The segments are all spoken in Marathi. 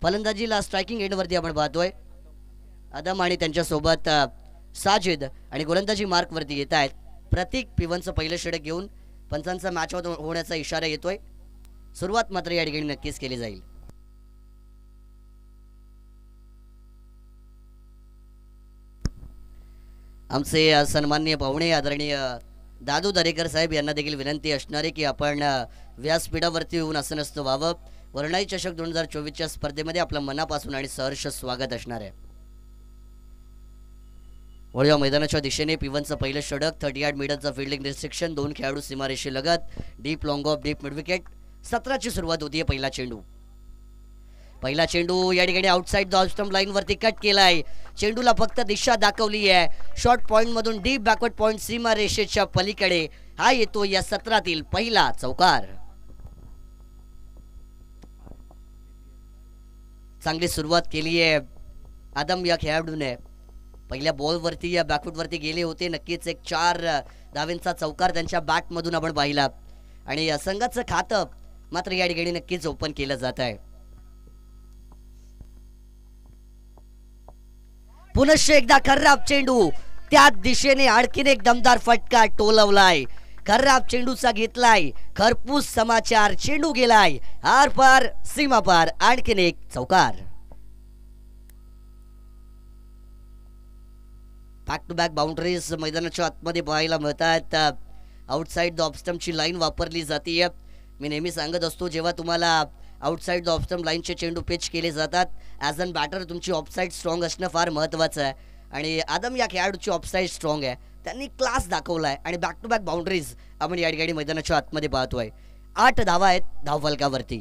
फलंदाजीला स्ट्रायकिंग एंडवरती आपण पाहतोय आदम आणि त्यांच्यासोबत साजिद आणि गोलंदाजी मार्कवरती येत आहेत. प्रतीक पिवनचं पहिलं षटक घेऊन पंचांचा मॅच आउट होण्याचा इशारा येतोय. सुरुवात मात्र या ठिकाणी नक्कीच केली जाईल. आमचे सन्माननीय पाहुणे आदरणीय दादू दरेकर साहेब यांना देखील विनंती असणार आहे की आपण व्यासपीठावरती येऊन असं नसतं व्हावं. वर्णाई चषक 2024च्या स्पर्धेमध्ये आपलं मनापासून आणि सहर्ष स्वागत असणार आहे. वळूया मैदानाच्या दिशेने पिवनचं पहिलं षटक 38 मीटरचं फिल्डिंग रिस्ट्रिक्शन, 2 खेळाडू सीमारेषे लगत, deep long off deep mid wicket. 17ची सुरुवात होतीये. पहिला चेंडू या ठिकाणी outside the off stump line वरती कट केलाय. चेंडूला फक्त दिशा दाखवली आहे. शॉर्ट पॉइंट मधून डीप बॅकवर्ड पॉइंट सीमा रेषेच्या पलीकडे हा येतो या सत्रातील पहिला चौकार. चांगली सुरुवात केली आहे आदम या खेळाडूने. पहिल्या बॉलवरती या बॅकफूटवरती गेले होते. नक्कीच एक 4 धावेंचा चौकार त्यांच्या बॅटमधून आपण पाहिला आणि संघाचं खातं मात्र या ठिकाणी नक्कीच ओपन केलं जात आहे. पुनश्च एकदा खर्राब चेंडू, त्याच दिशेने आणखीन एक दमदार फटका टोलवलाय. खर्राब चेंडूचा घेतलाय खरपूस समाचार. चेंडू गेलाय आर पार सीमा पार. आणखीन एक चौकार. बॅक टू बॅक बाउंड्रीज मैदानाच्या आतमध्ये पाहायला मिळतात. आउटसाइड द ऑफ स्टंपची लाईन वापरली जाते. मी नेहमी सांगत असतो जेव्हा तुम्हाला आउटसाइड द ऑफ स्टंप लाईनचे चेंडू पिच केले जातात ॲज अन बॅटर तुमची ऑफसाईड स्ट्रॉंग असणं फार महत्त्वाचं आहे आणि आदम या खेळाडूची ऑफसाईड स्ट्रॉंग आहे. त्यांनी क्लास दाखवला आहे आणि बॅक टू बॅक बाउंड्रीज आपण या ठिकाणी मैदानाच्या आतमध्ये पाहतोय. 8 धावा आहेत धावफलकावरती.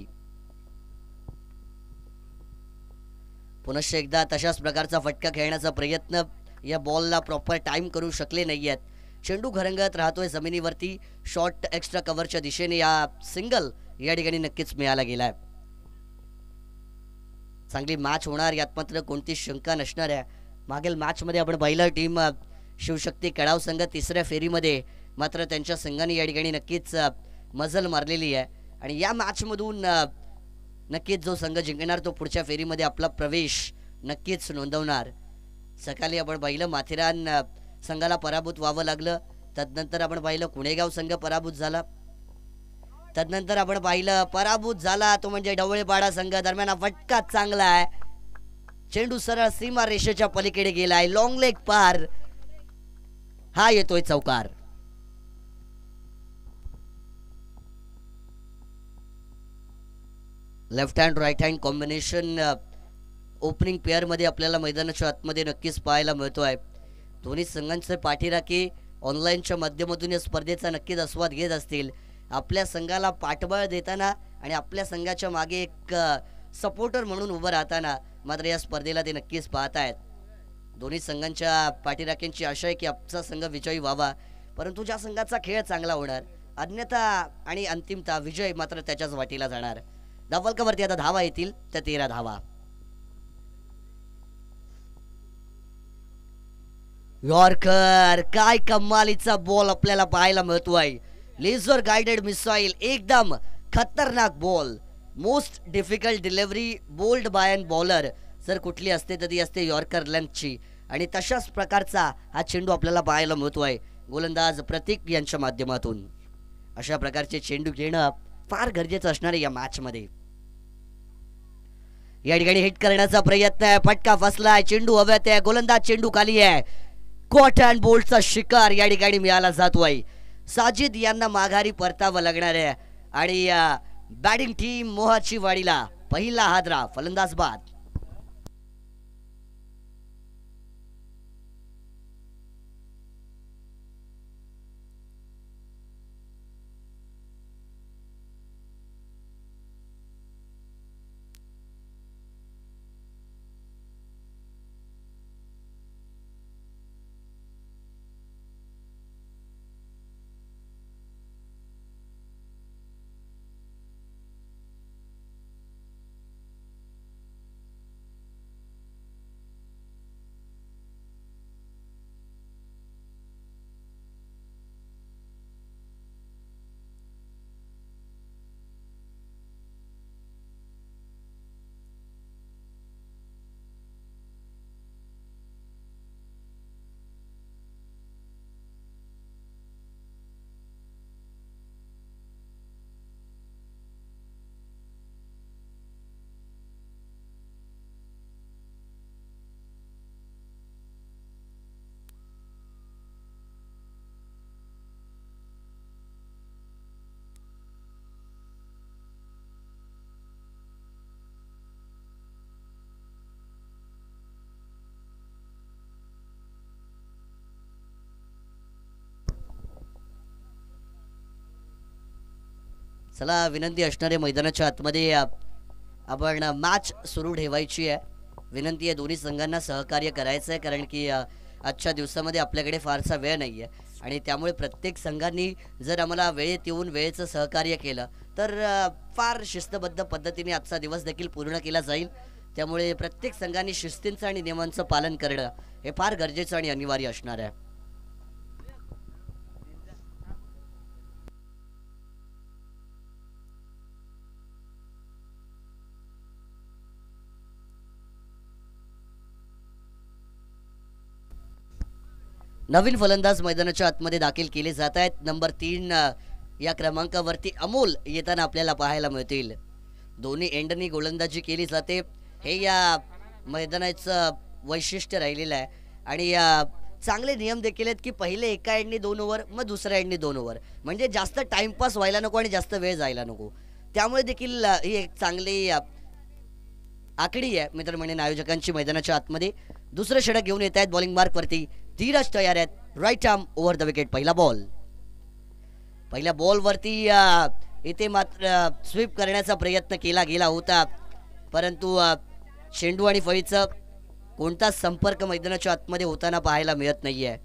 पुनश्च एकदा तशाच प्रकारचा फटका खेळण्याचा प्रयत्न. या बॉलला प्रॉपर टाइम करू शकले नाही आहेत. चेंडू घरंगत राहतोय जमिनीवरती. शॉर्ट एक्स्ट्रा कव्हरच्या दिशेने या सिंगल या ठिकाणी नक्कीच मिळाला गेलाय. चांगली मॅच होणार यात मात्र कोणती शंका नसणार आहे. मागील मॅचमध्ये आपण पाहिलं टीम शिवशक्ती कडाव संघ तिसऱ्या फेरीमध्ये मात्र त्यांच्या संघाने या ठिकाणी नक्कीच मजल मारलेली आहे आणि या मॅचमधून नक्कीच जो संघ जिंकणार तो पुढच्या फेरीमध्ये आपला प्रवेश नक्कीच नोंदवणार. सकाळी आपण पाहिलं माथेरान संघाला पराभूत व्हावं लागलं. तदनंतर आपण पाहिलं कुणेगाव संघ पराभूत झाला. तदनंतर आपण पाहिलं पराभूत झाला तो म्हणजे ढवळेपाडा संघ. दरम्यान फटका चांगला आहे. चेंडू सरळ सीमा रेषेच्या पलीकडे गेलाय. लॉंग लेग पार. हा येतोय चौकार. Left hand right hand combination opening pair मध्ये आपल्याला मैदानाच्या आतमध्ये नक्कीच पाहायला मिळतोय. दोन्ही संघांचे पाठीराखे ऑनलाईनच्या माध्यमातून या स्पर्धेचा नक्कीच आस्वाद घेत असतील. आपल्या संघाला पाठबळ देताना आणि आपल्या संघाच्या मागे एक सपोर्टर म्हणून उभं राहताना मात्र या स्पर्धेला ते नक्कीच पाहत आहेत. दोन्ही संघांच्या पाठीराख्यांची आशा आहे की आमचा संघ विजयी व्हावा परंतु ज्या संघाचा खेळ चांगला होणार अन्यथा आणि अंतिमता विजय मात्र त्याच्याच वाटीला जाणार. धावफलकावरती आता धावा येतील त्या 13 धावा. यॉर्कर काय कमालीचा बॉल आपल्याला पाहायला मिळतोय. लेझर गाइडेड मिसाईल एकदम खतरनाक ball. Most difficult delivery bowled by an bowler जर कुठली असते तर ती असते यॉर्कर लेंथची आणि तशाच प्रकारचा हा चेंडू आपल्याला पाहायला मिळतोय गोलंदाज प्रतीक यांच्या माध्यमातून. अशा प्रकारचे चेंडू घेणं फार गरजेचं असणार आहे या मॅच मध्ये. या ठिकाणी हिट करण्याचा प्रयत्न आहे. फटका फसलाय. चेंडू हव्यात आहे. गोलंदाज चेंडू खाली आहे. कॉट अँड बोल्टचा शिकार या ठिकाणी मिळाला जातोय. साजिद यांना माघारी परतावं लागणार आहे आणि बॅटिंग टीम मोहाची वाडीला पहिला हादरा फलंदाज बाद. चला विनंती असणारे मैदानाच्या आतमध्ये आपण मॅच सुरू ठेवायची आहे. विनंती आहे दोन्ही संघांना सहकार्य करायचं आहे, कारण की आजच्या दिवसामध्ये आपल्याकडे फारसा वेळ नाही आहे आणि त्यामुळे प्रत्येक संघांनी जर आम्हाला वेळेत येऊन वेळेचं सहकार्य केलं तर फार शिस्तबद्ध पद्धतीने आजचा दिवस देखील पूर्ण केला जाईल. त्यामुळे प्रत्येक संघाने शिस्तींचं आणि नियमांचं पालन करणं हे फार गरजेचं आणि अनिवार्य असणार आहे. नवीन फलंदाज मैदानाच्या आतमध्ये दाखल केले जात आहेत. नंबर 3 या क्रमांकावरती अमोल येताना आपल्याला पाहायला मिळतील. दोन्ही एंडनी गोलंदाजी केली जाते. हे या मैदानाचं वैशिष्ट्य राहिलेलं आहे आणि चांगले नियम देखील आहेत की पहिले एका एंडनी 2 ओव्हर, मग दुसऱ्या एंडनी 2 ओव्हर, म्हणजे जास्त टाइमपास व्हायला नको आणि जास्त वेळ जायला नको. त्यामुळे देखील ही एक चांगली आकडी आहे मित्र म्हणून आयोजकांची मैदानाच्या आतमध्ये. दुसरं षटक घेऊन येत आहेत बॉलिंग मार्कवरती. धीरज तयार आहेत. Right arm over the wicket. पहिला बॉल. पहिल्या बॉलवरती इथे मात्र स्वीप करण्याचा प्रयत्न केला गेला होता, परंतु चेंडू आणि फळीचा कोणताच संपर्क मैदानाच्या आतमध्ये होताना पाहायला मिळत नाहीये.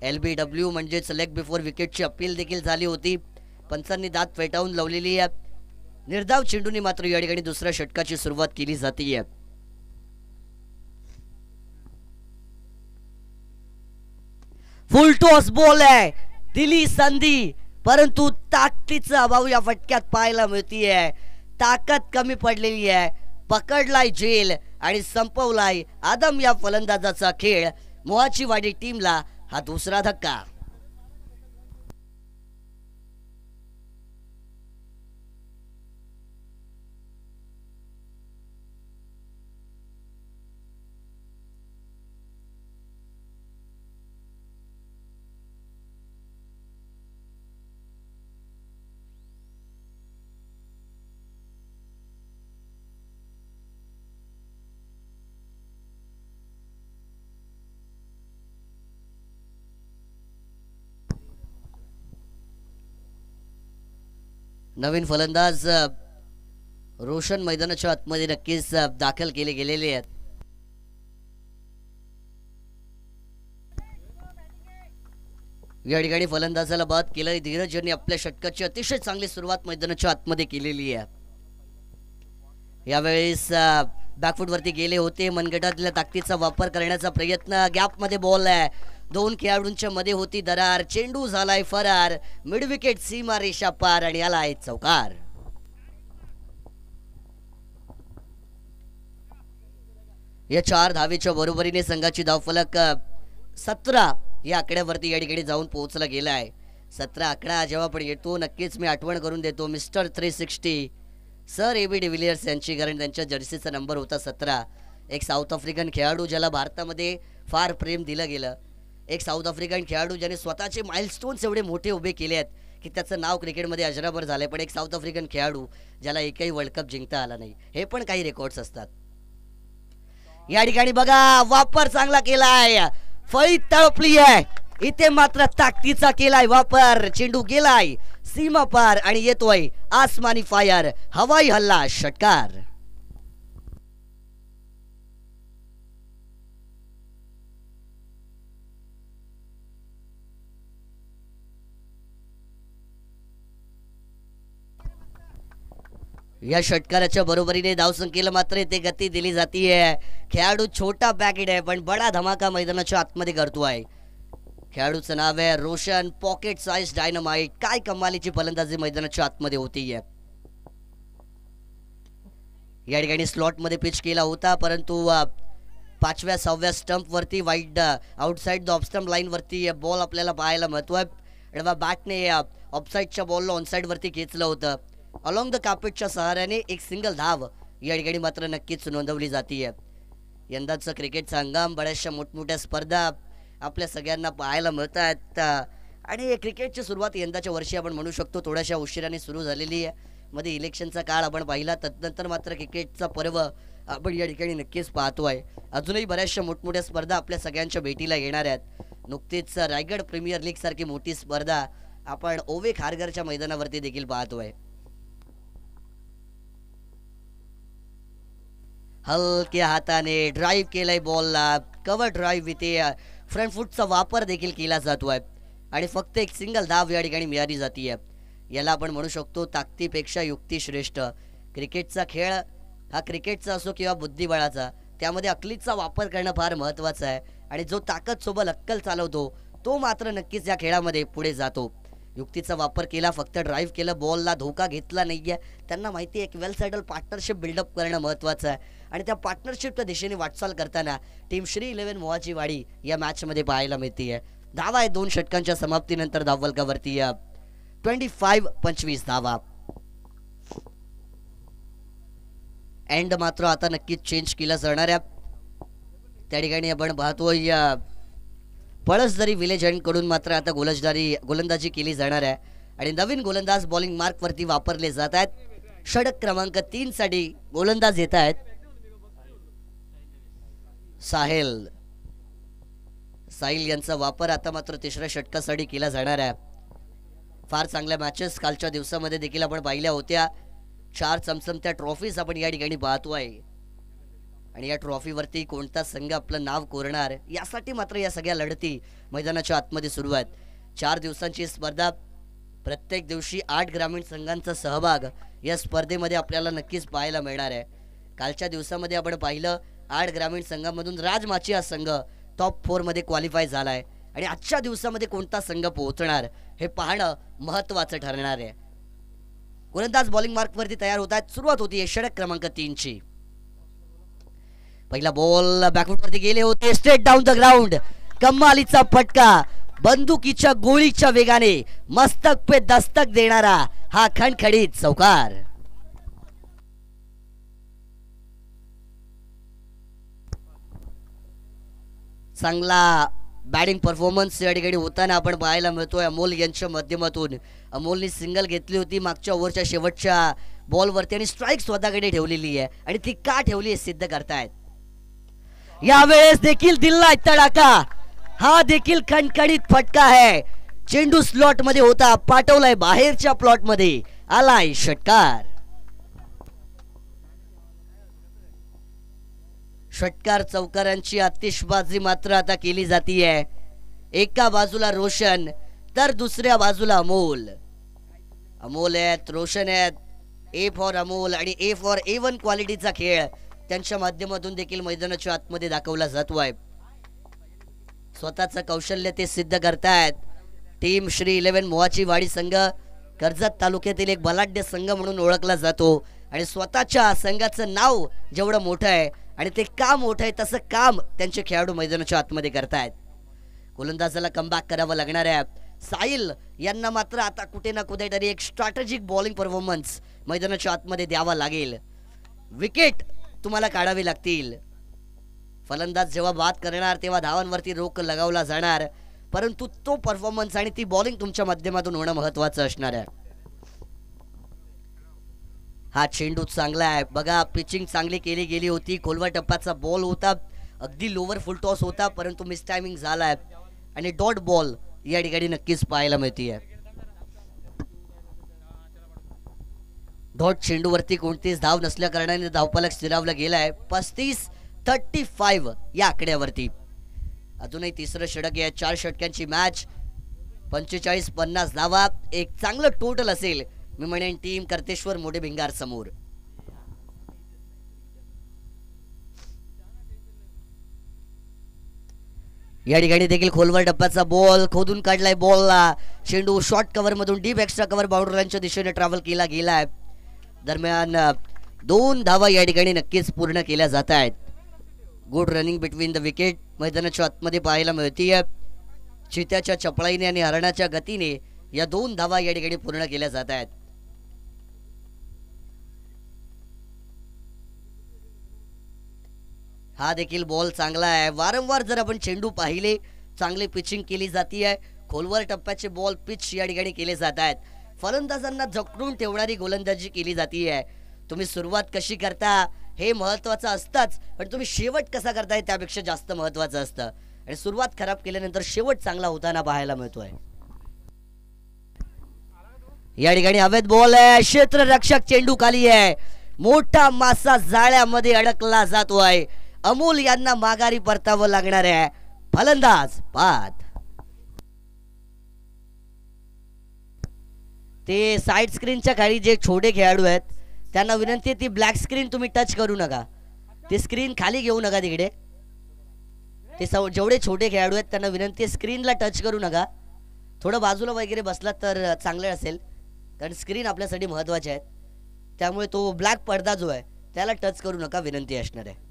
LBW म्हणजेच लेग बिफोर विकेटची अपील देखील झाली होती. पंचांनी दात फेटाळून लावलेली आहे. निर्धाव चेंडूने मात्र या ठिकाणी दुसऱ्या षटकाची सुरुवात केली जाते. फुल टॉस बॉल आहे. दिली संधी, परंतु ताकदीचा अभाव या फटक्यात पाहायला मिळतीये. ताकद कमी पडलेली आहे. पकडलाय झेल आणि संपवलाय आदम या फलंदाजाचा खेळ. मोहाची वाडी टीमला हा दुसरा धक्का. नवीन फलंदाज रोशन मैदानाच्या आतमध्ये नक्कीच दाखल केले गेलेले आहेत. या ठिकाणी फलंदाजाला बाद केलं. धीरज यांनी आपल्या षटकाची अतिशय चांगली सुरुवात मैदानाच्या आतमध्ये केलेली आहे. यावेळेस बॅकफूट वरती गेले होते. मनगटातल्या ताकदीचा वापर करण्याचा प्रयत्न. गॅप मध्ये बॉल आहे. 2 खेळाडूंच्या मध्ये होती दरार. चेंडू झालाय फरार. मिड विकेट सीमा रेषा पार आणि आलाय चौकार. या 4 धावेच्या बरोबरीने संघाची धावफलक 17 या आकड्यावरती या ठिकाणी जाऊन पोहोचला गेलाय. 17 आकडा जेव्हा पण येतो नक्कीच मी आठवण करून देतो मिस्टर 360 सर AB डिव्हिलियर्स यांची, कारण त्यांच्या जर्सीचा नंबर होता 17. एक साऊथ आफ्रिकन खेळाडू ज्याला भारतामध्ये फार प्रेम दिलं गेलं. एक साऊथ आफ्रिकन खेळाडू ज्याने स्वतःचे माइलस्टोन्स एवढे मोठे उभे केले आहेत की त्याचं नाव क्रिकेटमध्ये अजरामर झालंय. पण एक साऊथ आफ्रिकन खेळाडू ज्याला एकही वर्ल्ड कप जिंकता आला नाही. हे पण काही रेकॉर्ड्स असतात. या ठिकाणी बघा वापर चांगला केलाय. फळी तळपली आहे. इथे मात्र ताकदीचा केलाय वापर. चेंडू गेलाय सीमा पार आणि येतोय आसमानी फायर. हवाई हल्ला षटकार. या षटकाराच्या बरोबरीने धावसंख्येला मात्र ते गती दिली जाते. खेळाडू छोटा पॅकेट आहे पण बडा धमाका मैदानाच्या आतमध्ये करतोय. खेळाडूचं नाव आहे रोशन पॉकेट साइज डायनामाइट. काय कमालीची फलंदाजी मैदानाच्या आतमध्ये होती. या ठिकाणी स्लॉट मध्ये पिच केला होता, परंतु 5व्या 6व्या स्टंप वरती wide outside the off stump line वरती बॉल आपल्याला पाहायला मिळतोय. बॅटने ऑफसाइडच्या बॉलला ऑनसाइड वरती खेचलं होतं. अलॉंग द कार्पेटच्या सहाऱ्याने एक सिंगल धाव या ठिकाणी मात्र नक्कीच नोंदवली जाते. यंदाचं क्रिकेटचा हंगाम बऱ्याचशा मोठमोठ्या स्पर्धा आपल्या सगळ्यांना पाहायला मिळतात आणि क्रिकेटची सुरुवात यंदाच्या वर्षी आपण म्हणू शकतो थोड्याशा उशिराने सुरू झालेली आहे. मध्ये इलेक्शनचा काळ आपण पाहिला, तदनंतर मात्र क्रिकेटचा पर्व आपण या ठिकाणी नक्कीच पाहतोय. अजूनही बऱ्याचशा मोठमोठ्या स्पर्धा आपल्या सगळ्यांच्या भेटीला येणार आहेत. नुकतीच रायगड प्रीमियर लीग सारखी मोठी स्पर्धा आपण ओवे खारघरच्या मैदानावरती देखील पाहतोय. हलक्या हाताने ड्राईव्ह केलाय बॉलला, कव्हर ड्राईव्ह विथे फ्रंट फुटचा वापर देखील केला जातोय आणि फक्त एक सिंगल धाव या ठिकाणी मिळाली जातीये. याला आपण म्हणू शकतो ताकदीपेक्षा युक्ती श्रेष्ठ. क्रिकेटचा खेळ हा क्रिकेटचा असो किंवा बुद्धिबळाचा, त्यामध्ये अकलीचा वापर करणं फार महत्त्वाचं आहे आणि जो ताकद सोबत अक्कल चालवतो तो मात्र नक्कीच या खेळामध्ये पुढे जातो. युक्तीचा वापर केला, फक्त ड्राईव्ह केलं, बॉलला धोका घेतला नाहीये. त्यांना माहिती आहे की वेल सेटल पार्टनरशिप बिल्डअप करणं महत्त्वाचं आहे आणि त्या पार्टनरशिपच्या दिशेने वाटचाल करताना टीम श्री 11 मोहाची वाडी या मॅचमध्ये पाहायला मिळते. धावा आहे 2 षटकांच्या समाप्तीनंतर धावफलकावरती 25-25 धावा. एंड मात्र आता नक्कीच चेंज केला जाणार आहे. त्या ठिकाणी आपण पाहतोय पळसदरी विलेज कडून मात्र आता गोलंदाजी केली जाणार आहे आणि नवीन गोलंदाज बॉलिंग मार्क वरती वापरले जात आहेत. षटक क्रमांक 3 साठी गोलंदाज येत आहेत साहिल यांचा वापर आता मात्र तिसऱ्या षटकासाठी केला जाणार आहे. फार चांगल्या मॅचेस कालच्या दिवसामध्ये देखील आपण पाहिल्या होत्या. 4 चमचमत्या ट्रॉफीज आपण या ठिकाणी पाहतोय आणि या ट्रॉफीवरती कोणता संघ आपलं नाव कोरणार यासाठी मात्र या सगळ्या लढती मैदानाच्या आतमध्ये सुरू आहेत. 4 दिवसांची स्पर्धा, प्रत्येक दिवशी 8 ग्रामीण संघांचा सहभाग या स्पर्धेमध्ये आपल्याला नक्कीच पाहायला मिळणार आहे. कालच्या दिवसामध्ये आपण पाहिलं 8 ग्रामीण संघांमधून राजमाची हा संघ टॉप 4 मध्ये क्वालिफाय झालाय आणि आजच्या दिवसामध्ये कोणता संघ पोहोचणार हे पाहणं महत्त्वाचं ठरणार आहे. गोलंदाज बॉलिंग मार्क वरती तयार होत आहेत. सुरुवात होती षटक क्रमांक 3 ची. पहिला बॉल बॅकफुट वरती गेले होते, स्ट्रेट डाऊन द ग्राउंड. कमालीचा फटका, बंदुकीच्या गोळीच्या वेगाने मस्तक पे दस्तक देणारा हा खणखणीत चौकार. चांगला बॅटिंग परफॉर्मन्स या ठिकाणी होताना आपण पाहायला मिळतोय अमोल यांच्या माध्यमातून. अमोलने सिंगल घेतली होती मागच्या ओव्हरच्या शेवटच्या बॉलवरती आणि स्ट्राईक स्वतःकडे ठेवलेली आहे आणि ती का ठेवली हे सिद्ध करतायत. यावेळेस देखील दिल्ला तडाका, हा देखील खणखणीत फटका आहे. चेंडू स्लॉट मध्ये होता, पाठवलाय बाहेरच्या प्लॉट मध्ये, आलाय षटकार. षटकार चौकारांची आतिषबाजी मात्र आता केली जातीये. एका बाजूला रोशन तर दुसऱ्या बाजूला अमोल. अमोल आहेत, रोशन आहेत. ए फॉर अमोल आणि ए फॉर A1 क्वालिटीचा खेळ त्यांच्या माध्यमातून देखील मैदानाच्या आतमध्ये दाखवला जातोय. स्वतःचं कौशल्य ते सिद्ध करतायत. टीम श्री 11 मोहाची वाडी संघ कर्जत तालुक्यातील एक बलाढ्य संघ म्हणून ओळखला जातो आणि स्वतःच्या संघाचं नाव जेवढं मोठं आहे आणि ते काम मोठं आहे तसं काम त्यांचे खेळाडू मैदानाच्या आतमध्ये करतायत. गोलंदाजाला कमबॅक करावं लागणार आहे. साहिल यांना मात्र आता कुठे ना कुठेतरी एक स्ट्रॅटेजिक बॉलिंग परफॉर्मन्स मैदानाच्या आतमध्ये द्यावा लागेल. विकेट तुम्हाला काढावी लागतील. फलंदाज जेव्हा बाद करणार तेव्हा धावांवरती रोख लगावला जाणार, परंतु तो परफॉर्मन्स आणि ती बॉलिंग तुमच्या माध्यमातून होणं महत्त्वाचं असणार आहे. हा चेंडू चांगला आहे बघा, पिचिंग चांगली केली गेली होती. खोलवा टप्प्याचा बॉल होता, अगदी लोवर फुल टॉस होता, परंतु मिस टायमिंग झालाय आणि डॉट बॉल या ठिकाणी नक्कीच पाहायला मिळतीये. डॉट चेंडूवरती कोणतीच धाव नसल्या कारणाने धावफलक स्थिरावला गेलाय 35-35 या आकड्यावरती. अजूनही तिसरं षटक आहे. 4 षटकांची मॅच, 45-50 धावा, एक चांगलं टोटल असेल मी म्हणेन टीम कर्तेश्वर मोठे भिंगार समोर. या ठिकाणी देखील खोलवर टप्प्याचा बॉल खोदून काढलाय. बॉलला चेंडू शॉर्ट कव्हर मधून डीप एक्स्ट्रा कव्हर बाउंड्रीच्या दिशेने ट्रॅव्हल केला गेलाय. दरम्यान 2 धावा या ठिकाणी नक्कीच पूर्ण केल्या जात आहेत. Good running between the wicket मैदानाच्या आतमध्ये पाहायला मिळतीये. चित्याच्या चपळाईने आणि हरणाच्या गतीने या 2 धावा या ठिकाणी पूर्ण केल्या जात आहेत. हा देखील बॉल चांगला आहे. वारंवार जर आपण चेंडू पाहिले चांगली पिचिंग केली जाते. खोलवर टप्प्याचे बॉल पिच या ठिकाणी केले जात आहेत. फलंदाजांना जखडून ठेवणारी गोलंदाजी केली जाते. तुम्ही सुरुवात कशी करता हे महत्त्वाचं असतंच, पण तुम्ही शेवट कसा करताय त्यापेक्षा जास्त महत्त्वाचं असतं आणि सुरुवात खराब केल्यानंतर शेवट चांगला होताना पाहायला मिळतोय. या ठिकाणी हवेत बॉल आहे, क्षेत्ररक्षक चेंडू खाली आहे. मोठा मासा जाळ्यामध्ये अडकला जातोय. अमोल यांना माघारी परतावं लागणार आहे. फलंदाज बाद. ते साइड स्क्रीनच्या खाली जे छोटे खेळाडू आहेत त्यांना विनंती आहे ती ब्लॅक स्क्रीन तुम्ही टच करू नका. ते स्क्रीन खाली घेऊ नका तिकडे. ते जेवढे छोटे खेळाडू आहेत त्यांना विनंती आहे स्क्रीनला टच करू नका. थोडं बाजूला वगैरे बसलात तर चांगलं असेल, कारण स्क्रीन आपल्यासाठी महत्त्वाची आहे. त्यामुळे तो ब्लॅक पडदा जो आहे त्याला टच करू नका विनंती असणार आहे.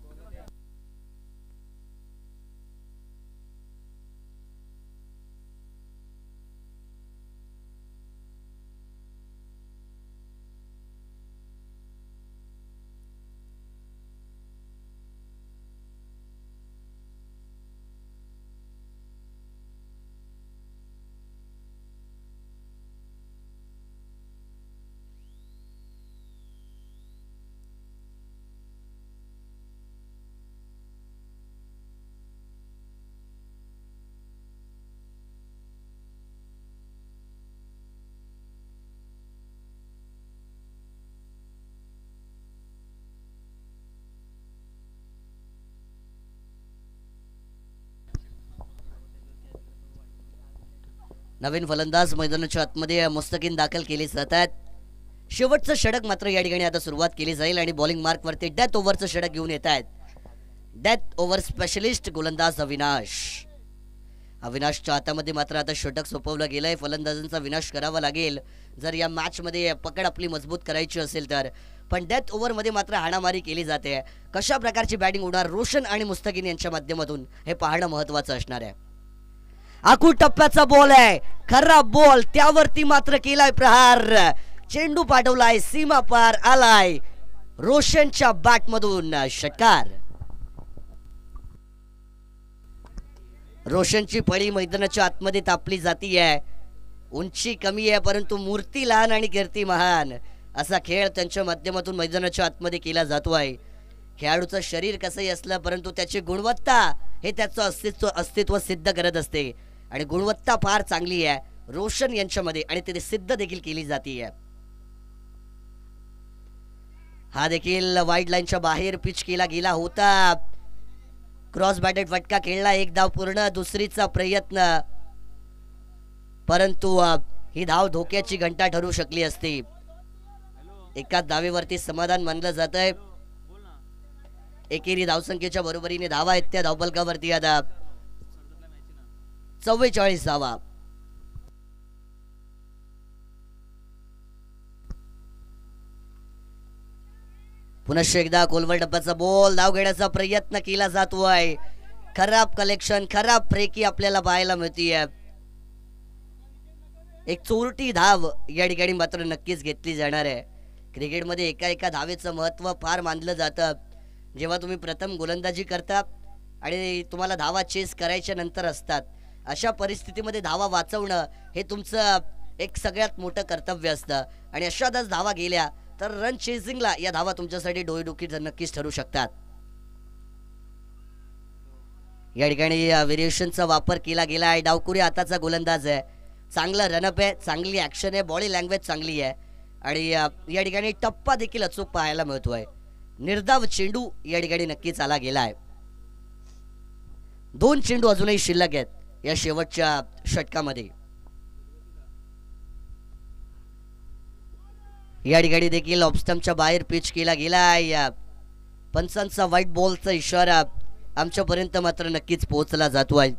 नवीन फलंदाज मैदानाच्या आतमध्ये मुस्तकीन दाखल केले जातात. शेवटचं षटक मात्र या ठिकाणी आता सुरुवात केली जाईल आणि बॉलिंग मार्क वरती डेथ ओव्हरचं षटक घेऊन येत आहेत. डेथ ओव्हर स्पेशलिस्ट गोलंदाज अविनाश. अविनाशच्या हातामध्ये मात्र आता षटक सोपवलं गेलंय. फलंदाजांचा विनाश करावा लागेल जर या मॅच मध्ये पकड आपली मजबूत करायची असेल तर. पण डेथ ओव्हर मध्ये मात्र हाणामारी केली जाते. कशा प्रकारची बॅटिंग होणार रोशन आणि मुस्तकीन यांच्या माध्यमातून हे पाहणं महत्त्वाचं असणार आहे. आखू टप्प्याचा बॉल आहे, खरा बॉल, त्यावरती मात्र केलाय प्रहार. चेंडू पाठवलाय, सीमा पार आलाय. रोशनच्या बॅट मधून षटकार. रोशनची फळी मैदानाच्या आतमध्ये तापली जातीये. उंची कमी आहे परंतु मूर्ती लहान आणि कीर्ती महान असा खेळ त्यांच्या माध्यमातून मैदानाच्या आतमध्ये केला जातोय. खेळाडूचं शरीर कसंही असलं परंतु त्याची गुणवत्ता हे त्याचं अस्तित्व सिद्ध करत असते आणि गुणवत्ता फार चांगली आहे रोशन यांच्यामध्ये आणि ते सिद्ध देखील केली जाते. हा देखील वाईड लाईनच्या बाहेर पिच केला गेला होता. क्रॉस बॅटेड फटका खेळला, एक धाव पूर्ण, दुसरीचा प्रयत्न, परंतु ही धाव धोक्याची घंटा ठरू शकली असती. एकाच धावेवरती समाधान मानलं जात आहे. एकेरी धावसंख्येच्या बरोबरीने धावा आहेत त्या धावफलकावरती आता 44 धावा. पुनश्च एकदा कोलवर डब्याचा बॉल, धाव घेण्याचा प्रयत्न केला जातोय. खराब कलेक्शन, खराब ब्रेकी आपल्याला पाहायला मिळतीये. एक चोरटी धाव या ठिकाणी मात्र नक्कीच घेतली जाणार आहे. क्रिकेटमध्ये एका एका धावेचं महत्त्व फार मानलं जातं. जेव्हा तुम्ही प्रथम गोलंदाजी करता आणि तुम्हाला धावा चेस करायच्या नंतर असतात, अशा परिस्थितीमध्ये धावा वाचवणं हे तुमचं एक सगळ्यात मोठं कर्तव्य असतं आणि अशातच धावा गेल्या तर रन चेसिंगला या धावा तुमच्यासाठी डोईडुखी नक्कीच ठरू शकतात. या ठिकाणी व्हेरिएशनचा वापर केला गेला आहे. डावकुरी हाताचा गोलंदाज आहे, चांगला रनअप आहे, चांगली ॲक्शन आहे, बॉडी लँग्वेज चांगली आहे आणि या ठिकाणी टप्पा देखील अचूक पाहायला मिळतोय. निर्धाव चेंडू या ठिकाणी नक्कीच आला गेला आहे. 2 चेंडू अजूनही शिल्लक आहेत या शेवटच्या षटकामध्ये. या ठिकाणी देखील ऑफस्टंपच्या बाहेर पिच केला गेला आहे. पंचांचा व्हाईट बॉलचा इशारा आमच्यापर्यंत मात्र नक्कीच पोहोचला जातोय.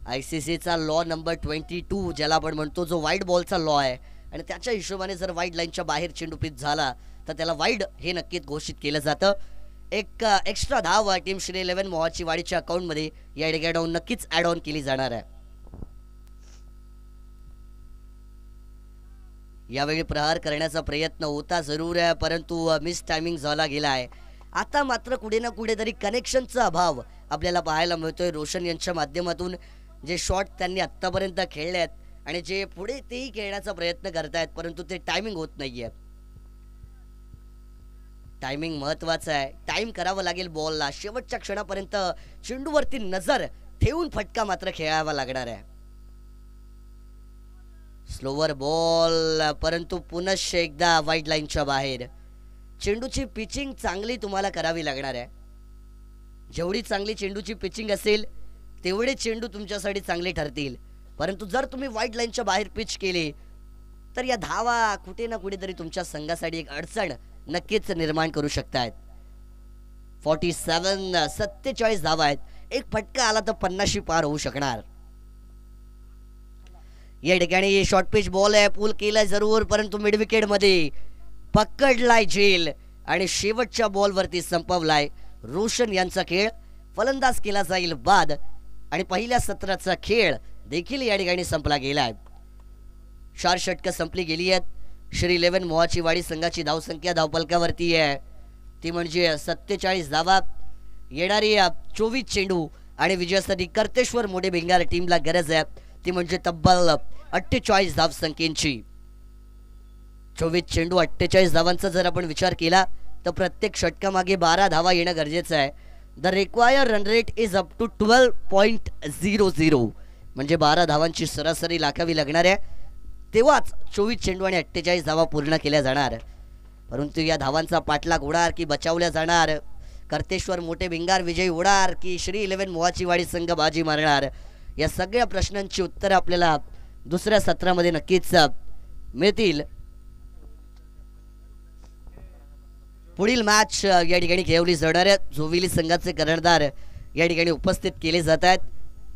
ICCचा लॉ नंबर 22 ज्याला आपण म्हणतो, जो व्हाईट बॉलचा लॉ आहे आणि त्याच्या हिशोबाने जर व्हाईट लाईनच्या बाहेर चेंडू पिच झाला तर त्याला वाईड हे नक्कीच घोषित केलं जातं. एक एक्स्ट्रा धाव टीम श्री 11 मोहाची वाडीच्या अकाउंटमध्ये या ठिकाणी नक्कीच ॲड ऑन केली जाणार आहे. यावेळी प्रहार करण्याचा प्रयत्न होता जरूर आहे परंतु मिस टायमिंग झाला गेला आहे. आता मात्र कुठे ना कुठेतरी कनेक्शनचा अभाव आपल्याला पाहायला मिळतोय. रोशन यांच्या माध्यमातून जे शॉट त्यांनी आत्तापर्यंत खेळले आहेत आणि जे पुढे तेही खेळण्याचा प्रयत्न करतायत परंतु ते टायमिंग होत नाहीये. टायमिंग महत्वाचं आहे. टाइम करावं लागेल बॉलला. शेवटच्या क्षणापर्यंत चेंडूवरती नजर ठेवून फटका मात्र खेळावा लागणार आहे. स्लोवर बॉल परंतु पुनश्च एकदा वाईड लाईनच्या बाहेर. चेंडूची पिचिंग चांगली तुम्हाला करावी लागणार आहे. जेवढी चांगली चेंडूची पिचिंग असेल तेवढे चेंडू तुमच्यासाठी चांगले ठरतील. परंतु जर तुम्ही वाईट लाईनच्या बाहेर पिच केली तर या धावा कुठे ना कुठेतरी तुमच्या संघासाठी एक अडचण नक्कीच निर्माण करू शकतात. 47 धावा आहेत. एक फटका आला तर 50 पार होऊ शकणार. या ठिकाणी शॉर्ट पिच बॉल आहे, पूल केलाय जरूर, परंतु मिड विकेट मध्ये पकडलाय झेल आणि शेवटच्या बॉलवरती संपवलाय. रोशन यांचा खेळ फलंदाज केला जाईल बाद आणि पहिल्या सत्राचा खेळ देखील या ठिकाणी संपला गेलाय. 4 षटकं संपली गेली आहेत. श्री 11 मोहाची वाडी संघाची धावसंख्या धावपलकावरती आहे ती म्हणजे 47 धावा. येणारी 24 चेंडू आणि विजयासाठी कर्तेश्वर मोठे भिंगार टीमला गरज आहे ती म्हणजे तब्बल 48 धावसंख्येची. 24 चेंडू 48 धावांचा जर आपण विचार केला तर प्रत्येक षटकामागे 12 धावा येणं गरजेचं आहे. The require run rate is up to 12.00 म्हणजे 12 धावांची सरासरी राखावी लागणार आहे. तेव्हाच 24 चेंडू आणि 48 धावा पूर्ण केल्या जाणार. परंतु या धावांचा पाठलाग होणार की बचावल्या जाणार? कर्तेश्वर मोठे भिंगार विजयी होणार की श्री 11 मोहाची वाडी संघ बाजी मारणार? या सगळ्या प्रश्नांची उत्तरं आपल्याला दुसऱ्या सत्रामध्ये नक्कीच मिळतील. पुढील मॅच या ठिकाणी खेळवली जाणार आहे. जोविली संघाचे कर्णधार या ठिकाणी उपस्थित केले जात आहेत.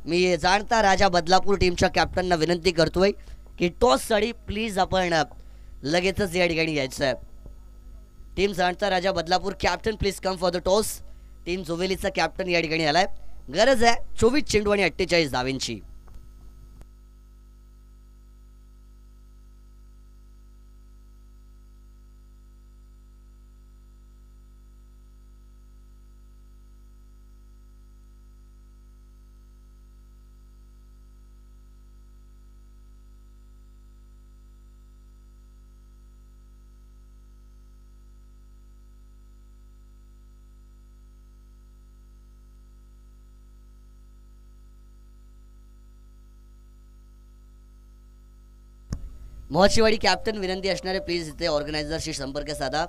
मी जाणता राजा बदलापूर टीमच्या कॅप्टनना विनंती करतोय की टॉस साठी प्लीज आपण लगेचच या ठिकाणी यायचं आहे. Team Janata Raja Badlapur captain please come for the toss. Team जोवेलीचा कॅप्टन या ठिकाणी आलाय. गरज आहे 24 चेंडू आणि 48 धावांची. मोहाचीवाडी कॅप्टन विनंती असणारे प्लीज इथे ऑर्गनायझरशी संपर्क साधा.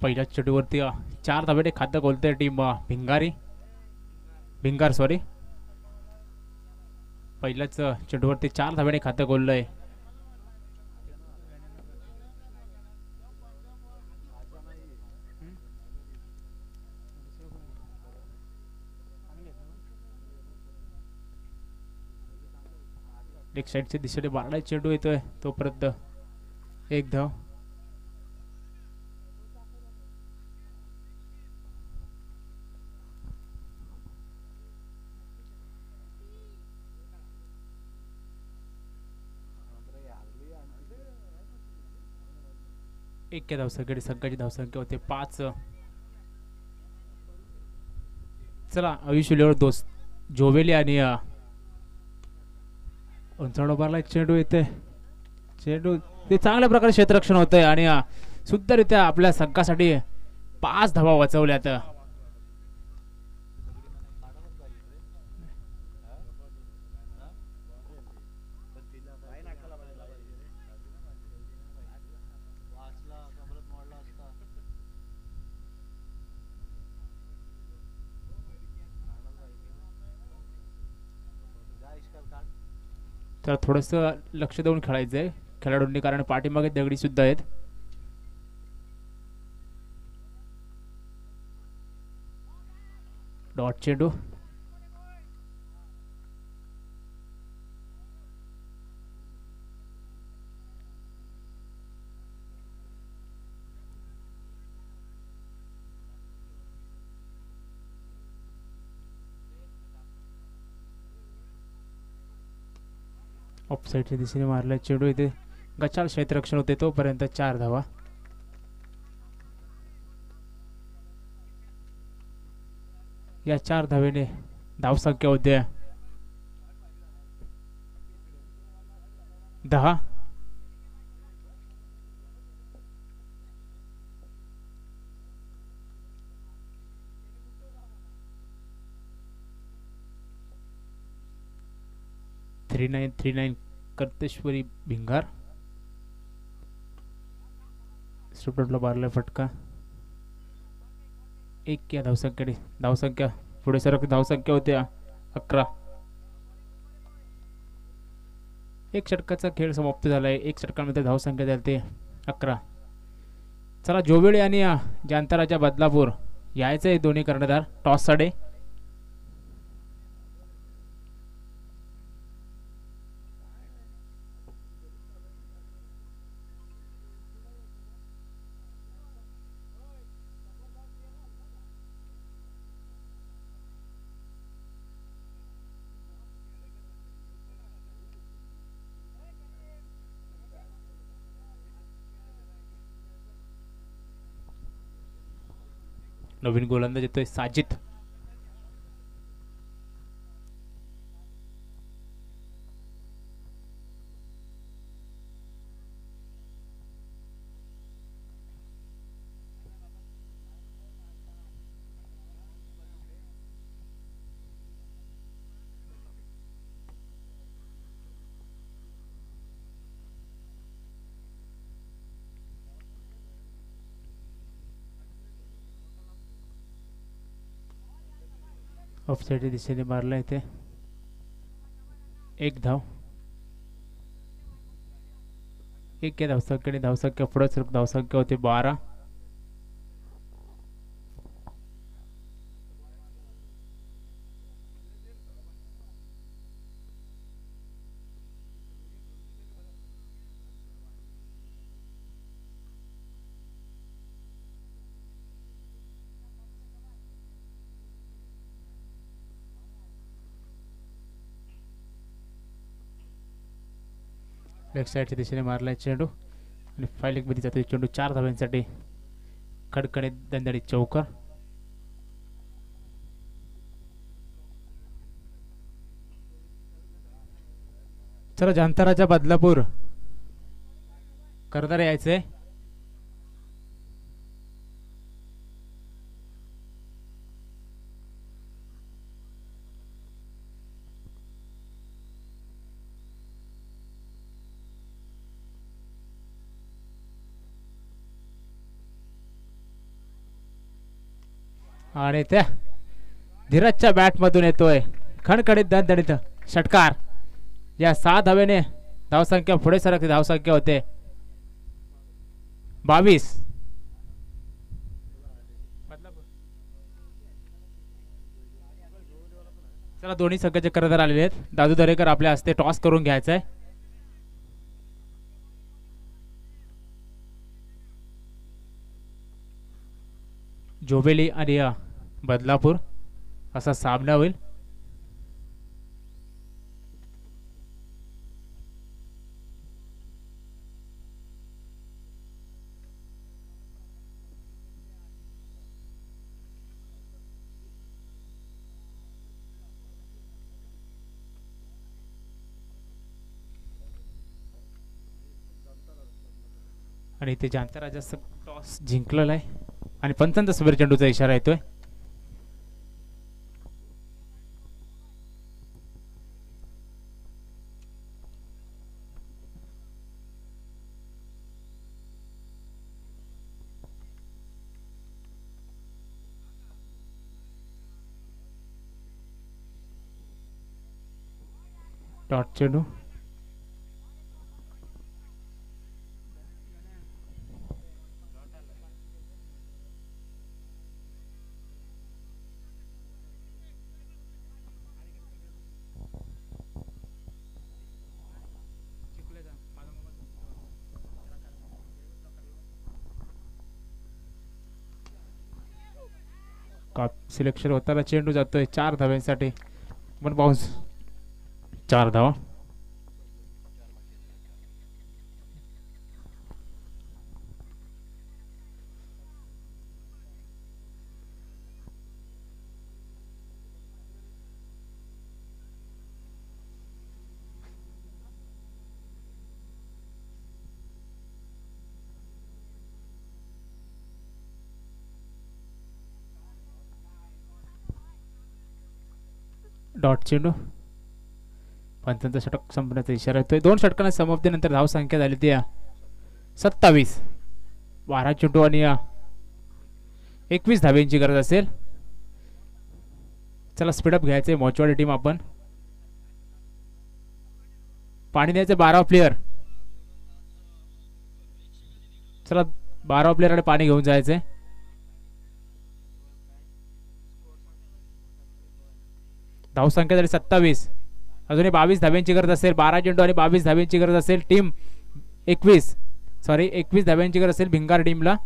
पहिल्याच चेंडूवरती 4 धाब्याने खातं खोलते टीम भिंगार सॉरी. पहिल्याच चेंडूवरती 4 धाब्याने खातं खोललंय. लेग साईडच्या दिशेने बारडा चेंडू येतोय तोपर्यंत 1 धाव. एक्या धावसंख्येने संघाची धावसंख्या होते 5. चला आयुष्य दोस्त जोवेली आणि उंचावण बारला चेंडू येते. चेंडू ते चांगल्या प्रकारे क्षेत्ररक्षण होतंय आणि सुंदररित्या आपल्या संघासाठी 5 धावा वाचवल्यात. तर थोडंसं लक्ष देऊन खेळायचं आहे खेळाडूंनी कारण पाठीमागे दगडी सुद्धा आहेत. डॉट चेंडू ऑफसाईडच्या दिशेने मारला चेंडू इथे गचाल क्षेत्ररक्षण होते तोपर्यंत 4 धावा. या 4 धावेने धावसंख्या होते 10. थ्री नाईन कर्तेश्वरी भिंगार स्टुडंटला मारलाय फटका. 1 या धावसंख्येने धावसंख्या पुढे सरक धावसंख्या होत्या 11. 1 षटकाचा खेळ समाप्त झालाय. 1 षटकामध्ये धावसंख्या झाली 11. चला जोवेळी आणि जानताराच्या बदलापूर यायचं दोन्ही कर्णधार टॉस साठी. नवीन गोलंदाज येतोय साजिद. ऑफसाईडच्या दिशेने मारला इथे 1 धाव. 1 या धावसंख्येने धावसंख्या पुढे सरक धावसंख्या होते 12. लेफ्ट साईडच्या दिशेने मारलाय चेंडू आणि फायलिंग मध्ये जातो चेंडू 4 धाव्यांसाठी कडकडे दंदडी चौकर. चला जानताराच्या बदलापूर करदार यायचंय. आणि त्या धीरजच्या बॅटमधून येतोय खणखणीत दणदणीत षटकार. या 7 धावेने धावसंख्या पुढे सरकते. धावसंख्या होते 22. चला दोन्ही संघाचे कर्णधार आलेले आहेत. दादू दरेकर आपल्या हस्ते टॉस करून घ्यायचा आहे. जोबेली आणि बदलापूर असा सामना होईल. आणि इथे जाणता राजाचा टॉस जिंकलेला आहे आणि पंचांचा सबेर चेंडूचा इशारा येतोय. डॉट चेंडू का सिलेक्शन होताना चेंडू जातोय 4 धाव्यांसाठी. पण बाउन्स 4 धावा. डॉट चेंडू पंचांचा षटक संपण्याचा इशारा येतोय. 2 षटकांना समाप्तीनंतर धाव संख्या झाली ती 27. 12 चेंडू आणि 21 धाव्यांची गरज असेल. चला स्पीडअप घ्यायचे मोचवाडी टीम. आपण पाणी द्यायचे 12 प्लेयर. चला 12 प्लेयरकडे पाणी घेऊन जायचंय. धावसंख्या झाली 27. अजूनही 22 धाव्यांची गरज असेल. 12 चेंडू आणि 22 धाव्यांची गरज असेल. टीम 21 धाव्यांची गरज असेल भिंगार टीमला.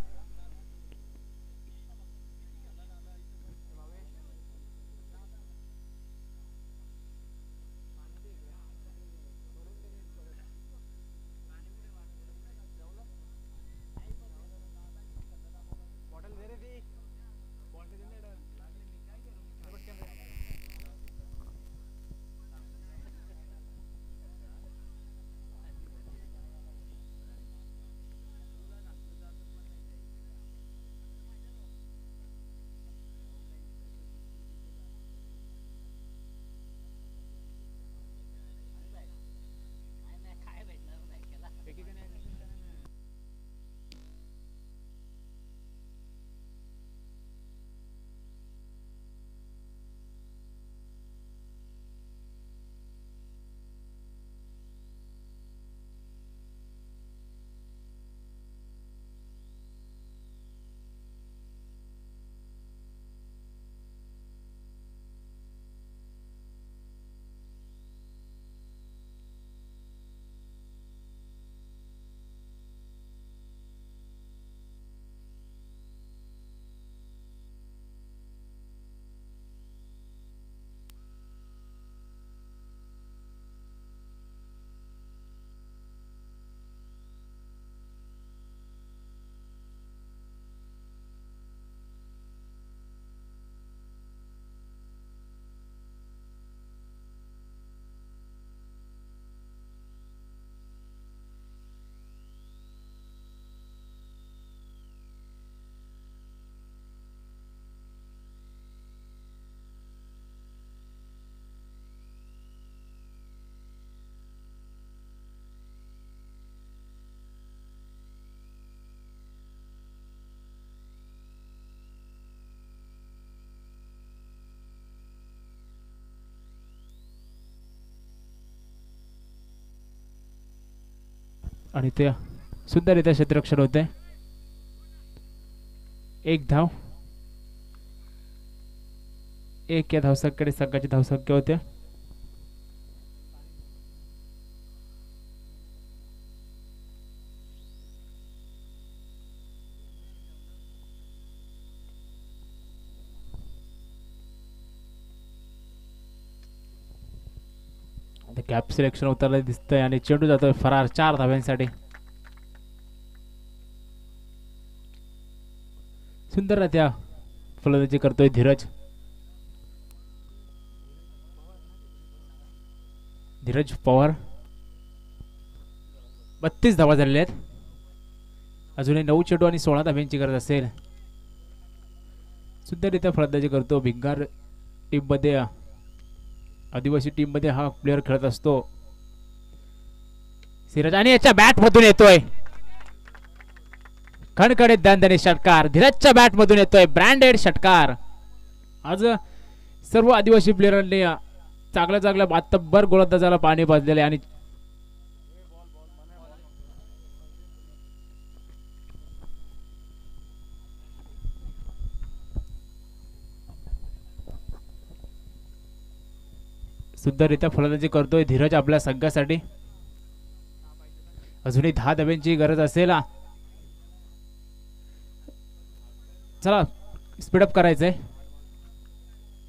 आणि ते सुंदररित्या क्षेत्ररक्षण होते. एक धाव, एक या धावसंख्येकडे संघाची धावसंख्या होते. कॅप सिलेक्शन उतरलं दिसतंय आणि चेंडू जातोय फरार 4 धाव्यांसाठी. सुंदररित्या फलंदाजी करतोय धीरज. धीरज पवार 32 धावा झालेल्या आहेत. अजूनही 9 चेंडू आणि 16 धाव्यांची गरज असेल. सुंदररित्या फलंदाजी करतो. भिंगार टीम मध्ये, आदिवासी टीम मध्ये हा प्लेअर खेळत असतो. सिराज आणि याच्या बॅट मधून येतोय खणखणीत दणदणीत षटकार. धीरजच्या बॅट मधून येतोय ब्रँडेड षटकार. आज सर्व आदिवासी प्लेयरांनी चांगल्या चांगल्या मातब्बर गोलंदाजाला पाणी पाजलेले आणि सुंदररित्या फलंदाजी करतोय धीरज आपल्या संघासाठी. अजूनही 10 धाव्यांची गरज असेल. चला स्पीडअप करायचंय.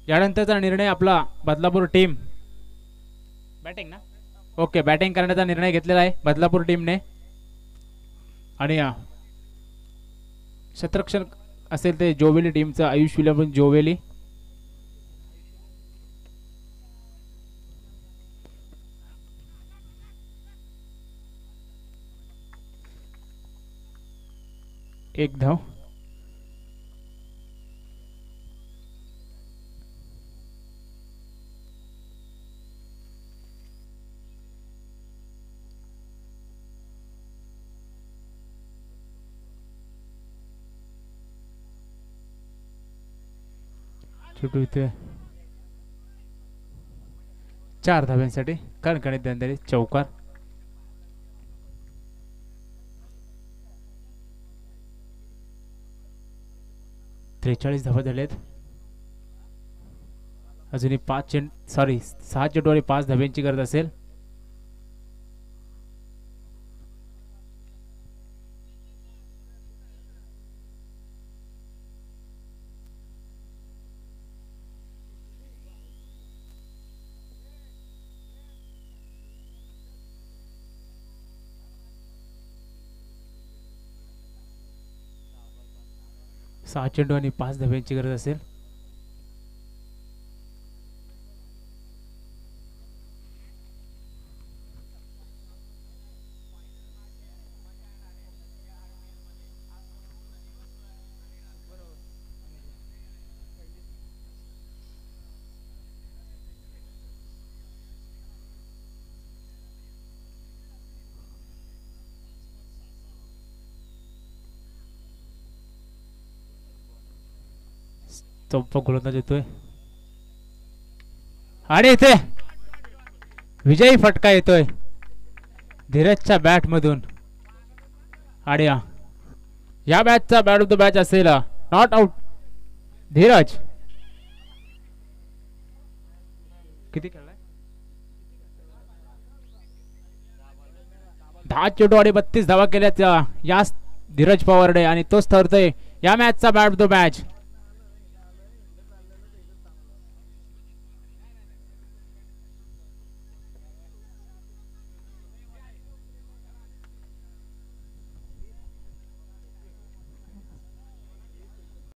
यानंतरचा निर्णय आपला बदलापूर टीम बॅटिंग ना, ओके, बॅटिंग करण्याचा निर्णय घेतलेला आहे बदलापूर टीमने. आणि क्षेत्ररक्षण असेल ते जोवेली टीमचं आयुष विलियम जोवेली. एक धाव. छोटू इथे 4 धाव्यांसाठी कणकणीत दणदणीत चौकार. त्रेचाळीस धावा झालेत. अजूनही 6 चेंडू आणि 5 धाव्यांची गरज असेल. सहा चेंडू आणि 5 धाव्यांची गरज असेल. चौथा गोलंदाज येतोय आणि इथे विजयी फटका येतोय धीरजच्या बॅट मधून. आणि या मॅचचा बॅट ऑफ द मॅच असेल नॉट आउट धीरज. किती खेळलाय? 10 चेंडू आणि 32 धावा केल्यात या धीरज पवारने आणि तोच ठरतोय या मॅचचा बॅट ऑफ द मॅच.